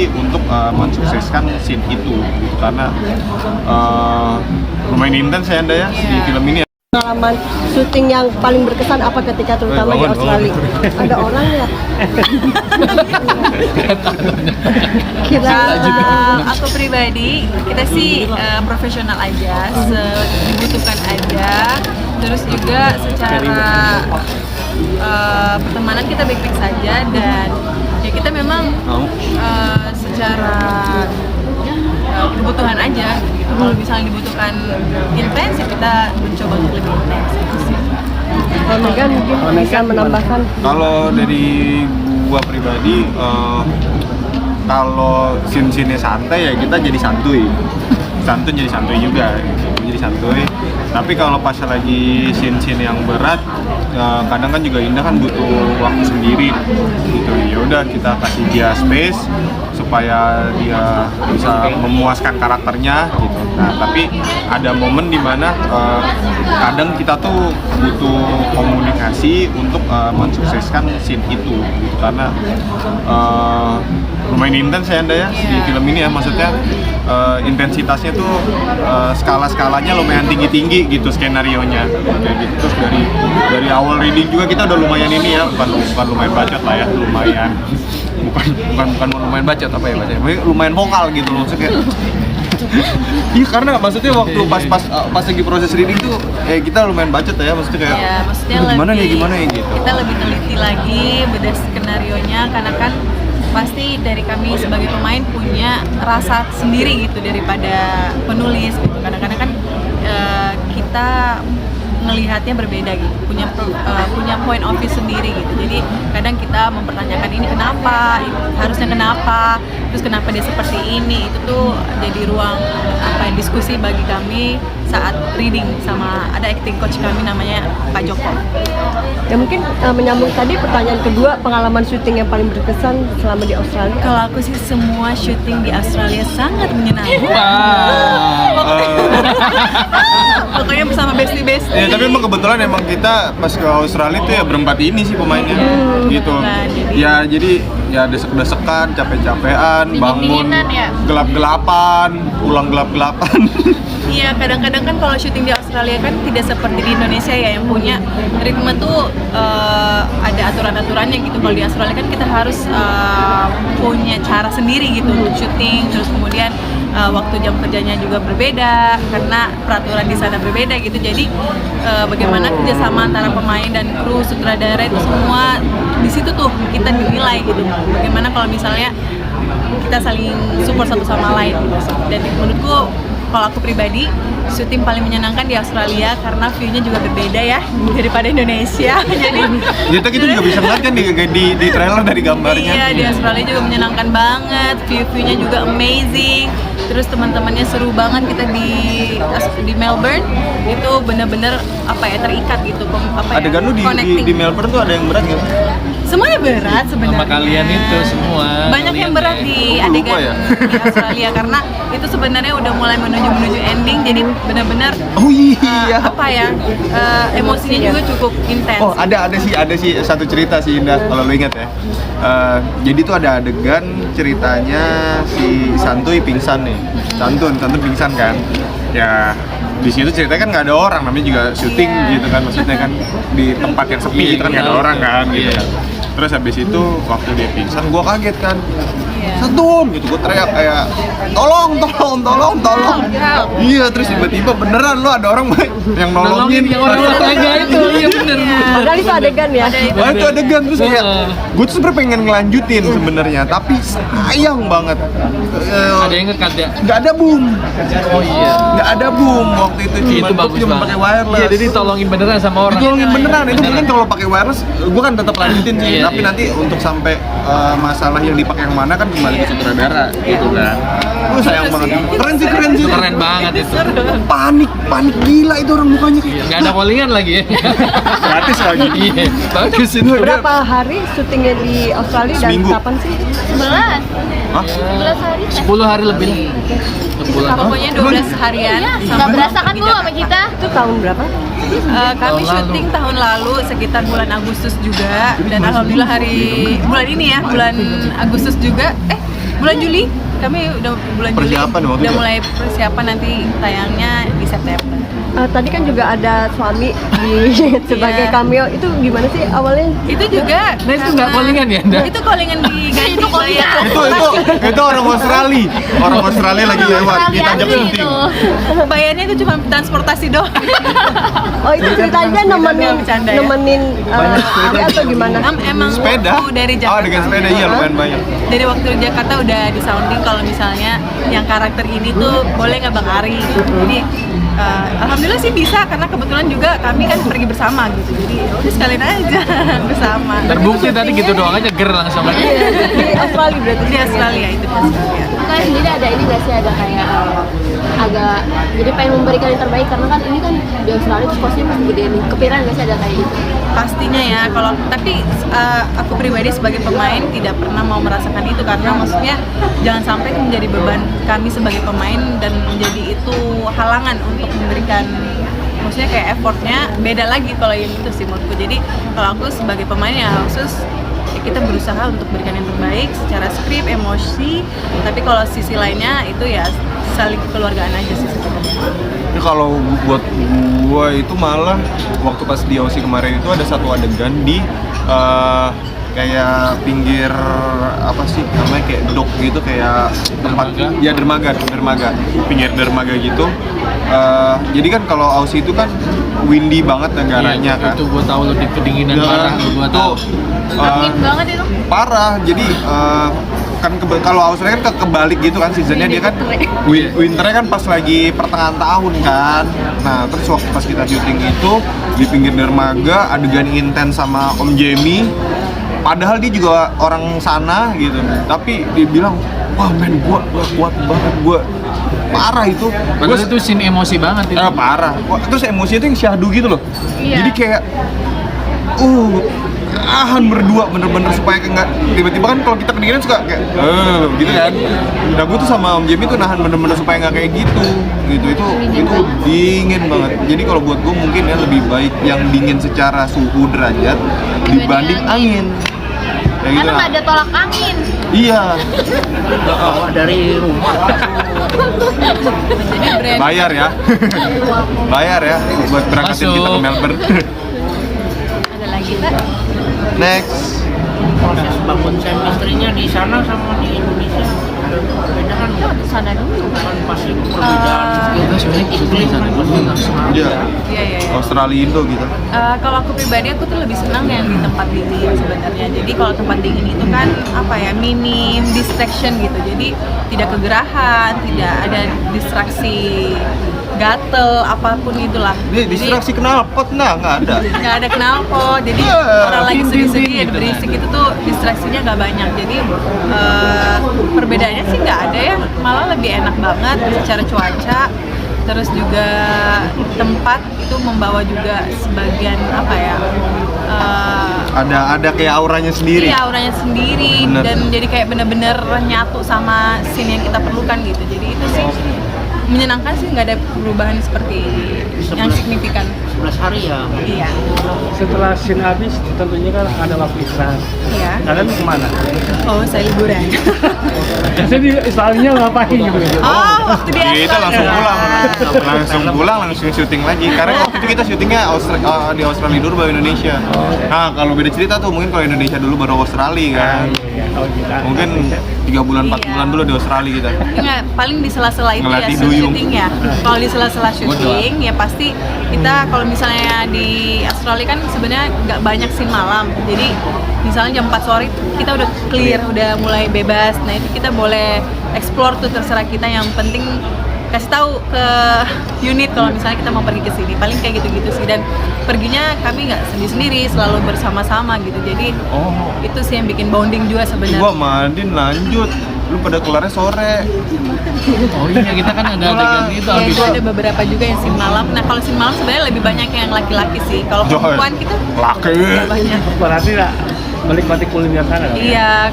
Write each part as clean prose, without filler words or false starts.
tinggi untuk mensukseskan scene itu gitu. Karena lumayan intens ya Anda ya di film ini. Pengalaman syuting yang paling berkesan apa ketika terutama di Australia? Ada orang ya? Aku pribadi, kita sih profesional aja, dibutuhkan aja. Terus juga secara pertemanan kita baik-baik saja, dan ya kita memang secara kebutuhan aja gitu. Kalau misalnya dibutuhkan intens, ya kita mencoba untuk lebih intens gitu sih. Kalau Megan mungkin bisa menambahkan. Kalau dari gua pribadi, kalau scene-scene santai ya kita jadi santuy jadi santuy juga gitu. Jadi santuy. Tapi kalau pas lagi scene-scene yang berat, kadang kan juga Indah kan butuh waktu sendiri gitu. Ya udah kita kasih dia space supaya dia bisa memuaskan karakternya gitu. Nah, tapi ada momen dimana kadang kita tuh butuh komunikasi untuk mensukseskan scene itu gitu. Karena lumayan intens ya Anda ya di film ini ya, maksudnya intensitasnya tuh skala-skalanya lumayan tinggi-tinggi gitu skenarionya kayak gitu. Terus dari awal reading juga kita udah lumayan ini ya, bukan lumayan bacot lah ya, lumayan bukan lumayan bacot apa ya bacanya, lumayan vokal gitu loh maksudnya. Iya, karena maksudnya waktu pas lagi proses reading tuh kita lumayan bacot ya, maksudnya kayak ya, maksudnya gimana lebih, ya gitu. Kita lebih teliti lagi bedah skenarionya, karena kan pasti dari kami sebagai pemain punya rasa sendiri gitu daripada penulis gitu. Kadang-kadang kan kita ngelihatnya berbeda gitu, punya point of view sendiri gitu. Jadi kadang kita mempertanyakan ini kenapa, harusnya kenapa, terus kenapa dia seperti ini. Itu tuh jadi ruang diskusi bagi kami saat reading, sama ada acting coach kami namanya Pak Joko. Ya mungkin menyambung tadi pertanyaan kedua, pengalaman syuting yang paling berkesan selama di Australia. Kalau aku sih semua syuting di Australia sangat menyenangkan. Pokoknya bersama bestie-bestie. Ya, tapi emang kebetulan kita pas ke Australia tuh ya berempat ini sih pemainnya gitu. Ya jadi ya desek-desekan, capek-capean, bangun gelap-gelapan, pulang gelap-gelapan. Iya, kadang-kadang kan kalau syuting di Australia kan tidak seperti di Indonesia ya, yang punya ritme tuh ada aturan-aturannya gitu. Kalau di Australia kan kita harus punya cara sendiri gitu untuk syuting. Terus kemudian waktu jam kerjanya juga berbeda karena peraturan di sana berbeda gitu. Jadi bagaimana kerjasama antara pemain dan kru, sutradara itu semua di situ tuh kita dinilai gitu. Bagaimana kalau misalnya kita saling support satu sama lain gitu. Dan menurutku kalau aku pribadi, syuting paling menyenangkan di Australia karena view-nya juga berbeda ya daripada Indonesia. Jadi kita juga bisa ngeliat kan di trailer dari gambarnya. Iya, di Australia juga menyenangkan banget, view-nya juga amazing. Terus teman-temannya seru banget. Kita di Melbourne itu bener-bener terikat gitu. Adegan lu di Melbourne tuh ada yang berat nggak? Semuanya berat sebenarnya. Sama kalian itu semua. Banyak yang berat di adegan di Australia karena itu sebenarnya udah mulai menuju ending, jadi benar-benar emosinya juga cukup intens. Oh, ada sih satu cerita sih Indah kalau lu ingat ya. Jadi tuh ada adegan ceritanya si Santuy pingsan nih. Santun pingsan kan. Ya di situ ceritanya kan nggak ada orang, namanya juga syuting gitu kan, maksudnya kan di tempat yang sepi itu kan nggak ada orang kan gitu kan. Terus habis itu waktu dia pingsan gue kaget kan, Santun gitu, gue teriak kayak tolong. Iya, terus tiba-tiba beneran lo ada orang yang nolongin yang orang aja itu. Iya bener. Padahal itu adegan ya. Wah, itu adegan terus kayak gue tuh sebenarnya pengen ngelanjutin sebenarnya, tapi sayang banget. Ada yang ngekat ya? Nggak ada boom. Oh iya. Nggak ada boom waktu itu, cuma pakai wireless. Iya, jadi tolongin beneran sama orang. Ditolongin beneran. Itu mungkin kalau pakai wireless, gue kan tetap lanjutin sih. Tapi nanti untuk sampai masalah yang dipakai yang mana kan kembali ke sutradara gitu kan. Sayang banget. Keren sih. Keren banget itu. Panik gila itu orang mukanya kayak. Nggak ada callingan lagi ya. Gratis lagi. Iya, bagus itu. Berapa hari syutingnya di Australia dan Seminggu. kapan sih? 11 hari. 10 hari lebih lah. Sebulan. Pokoknya 12 harian. Nggak berasa kan Bu sama kita? Itu tahun berapa? Kami syuting tahun lalu sekitar bulan Agustus juga, dan alhamdulillah bulan ini ya, bulan Agustus juga Bulan Juli kami udah bulan Persiapan Juli waktu udah itu? mulai persiapan, nanti tayangnya di September. Tadi kan juga ada suami di sebagai Iya. cameo, itu gimana sih awalnya? Itu juga Nah, itu nggak callingan ya, Anda? Itu callingan diganti bayar. itu orang Australia lagi lewat kita ajak syuting. Bayarnya itu cuma transportasi doang. Oh itu ceritanya Bercanda ya. nemenin Ari atau gimana? Emang Sepeda? waktu dari Oh Jakarta. dengan sepeda iya lumayan banyak. Dari waktu di Jakarta udah di sounding kalau misalnya yang karakter ini tuh boleh nggak Bang Ari. Jadi alhamdulillah sih bisa, karena kebetulan juga kami kan pergi bersama gitu. Jadi ya udah sekalian aja bersama. Terbukti tadi gitu doang aja ger langsung aja. Di Australia berarti. Di Australia itu di Australia. Kalian sendiri ada ini nggak sih, ada kayak agak jadi pengen memberikan yang terbaik karena kan ini kan di Australia terus kosnya pasti gede nih. Kepikiran nggak sih ada kayak gitu? Pastinya ya, kalau tapi aku pribadi sebagai pemain tidak pernah mau merasakan itu, karena maksudnya jangan sampai itu menjadi beban kami sebagai pemain dan menjadi itu halangan untuk memberikan, maksudnya kayak effortnya beda lagi kalau yang itu sih menurutku. Jadi kalau aku sebagai pemain ya khusus ya kita berusaha untuk berikan yang terbaik secara skrip, emosi, tapi kalau sisi lainnya itu ya saling kekeluargaan aja sih sebenarnya. Ini kalau buat gua itu malah waktu pas di Aussie kemarin itu ada satu adegan di kayak pinggir apa sih namanya, kayak dock gitu, kayak tempat ya dermaga pinggir dermaga gitu. Jadi kan kalau Aussie itu kan windy banget negaranya kan. Itu gua tahu lebih kedinginan Ya, parah, gua itu, tahu. Angin banget itu. parah. Jadi kan kalau Australia kan kebalik gitu kan seasonnya, dia kan winternya kan pas lagi pertengahan tahun kan. Nah terus waktu pas kita syuting itu di pinggir dermaga adegan intens sama Om Jamie, padahal dia juga orang sana gitu, tapi dia bilang wah men gua kuat banget, gua parah itu. Padahal itu scene emosi banget itu. Parah. Wah, terus emosinya tuh yang syahdu gitu loh. Iya. Jadi kayak nahan berdua bener-bener supaya nggak tiba-tiba kan kalau kita kedinginan suka kayak gitu kan. Nah gue tuh sama Om Jamie tuh nahan bener-bener supaya nggak kayak gitu itu dingin banget. Jadi kalau buat gue mungkin ya lebih baik yang dingin secara suhu derajat dibanding angin. Kayak gitu Karena lah. nggak ada tolak angin. Iya. Bawa dari rumah. Jadi brand Bayar ya. Bayar ya buat berangkatin kita ke Masuk. Melbourne. ada lagi Pak. Next. Proses bangun chemistry-nya di sana sama di Indonesia beda kan? Ke sana dulu. Kan pasti perbedaan. Kita sebenarnya syuting di sana pasti langsung. Iya. Iya. Australia Indo gitu. Kalau aku pribadi aku tuh lebih senang yang di tempat dingin sebenarnya. Jadi kalau tempat dingin itu kan apa ya, minim distraction gitu. Jadi tidak kegerahan, tidak ada distraksi gatel apapun itulah. Dia distraksi knalpot nggak ada. Nggak ada knalpot, jadi orang lagi sedih-sedih ya berisik itu tuh distraksinya nggak banyak. Jadi perbedaannya sih nggak ada ya, malah lebih enak banget secara cuaca. Terus juga tempat itu membawa juga sebagian apa ya, Ada kayak auranya sendiri. iya auranya sendiri. Bener. Dan jadi kayak bener-bener nyatu sama scene yang kita perlukan gitu. Jadi itu sih menyenangkan sih, nggak ada perubahan seperti yang signifikan. 11 hari ya. Iya, Setelah scene habis tentunya kan ada waktu istirahat. iya. Kalian kemana? Oh, saya liburan. Biasanya di Australia ngapain gitu? Oh, waktu di Kita langsung Australia. pulang, langsung syuting lagi. Karena waktu itu kita syutingnya di Australia dulu baru Indonesia. Nah kalau beda cerita tuh mungkin kalau Indonesia dulu baru Australia kan. Iya, kalau kita Mungkin 3 bulan 4 Iya. bulan dulu di Australia kita. Enggak, paling di sela-sela itu ya Ngelatih duyung. syuting ya. Kalau di sela-sela syuting ya pasti kita kalau misalnya di Australia kan sebenarnya nggak banyak scene malam. Jadi misalnya jam 4 sore kita udah clear, udah mulai bebas. Nah itu kita boleh explore tuh, terserah kita. Yang penting kasih tahu ke unit kalau misalnya kita mau pergi ke sini. Paling kayak gitu-gitu sih. Dan perginya kami nggak sendiri-sendiri, selalu bersama-sama gitu. Jadi itu sih yang bikin bonding juga sebenarnya. Gua mandin lanjut. Lu pada kelarnya sore. Oh iya, kita kan ada adegan itu Ya, habis. itu ada beberapa juga yang scene malam. Nah, kalau scene malam sebenarnya lebih banyak yang laki-laki sih. Kalau perempuan kita Laki. nggak banyak. berarti lah menikmati kuliner sana. Iya,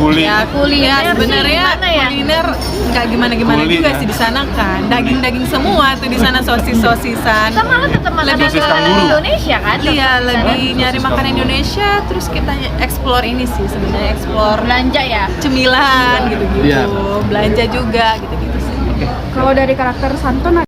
Kuli. Ya kuliah sebenarnya gimana ya? kuliner nggak gimana-gimana Kuli, juga ya. sih di sana kan. Daging-daging semua tuh di sana sosis-sosisan. Kita malah tetap makanan Lebih ke Indonesia kan? Iya, tetap, lebih kan? nyari makanan Indonesia terus kita explore ini sih sebenarnya explore Belanja ya. cemilan gitu-gitu. Iya. Belanja juga gitu-gitu sih. Kalau dari karakter Santon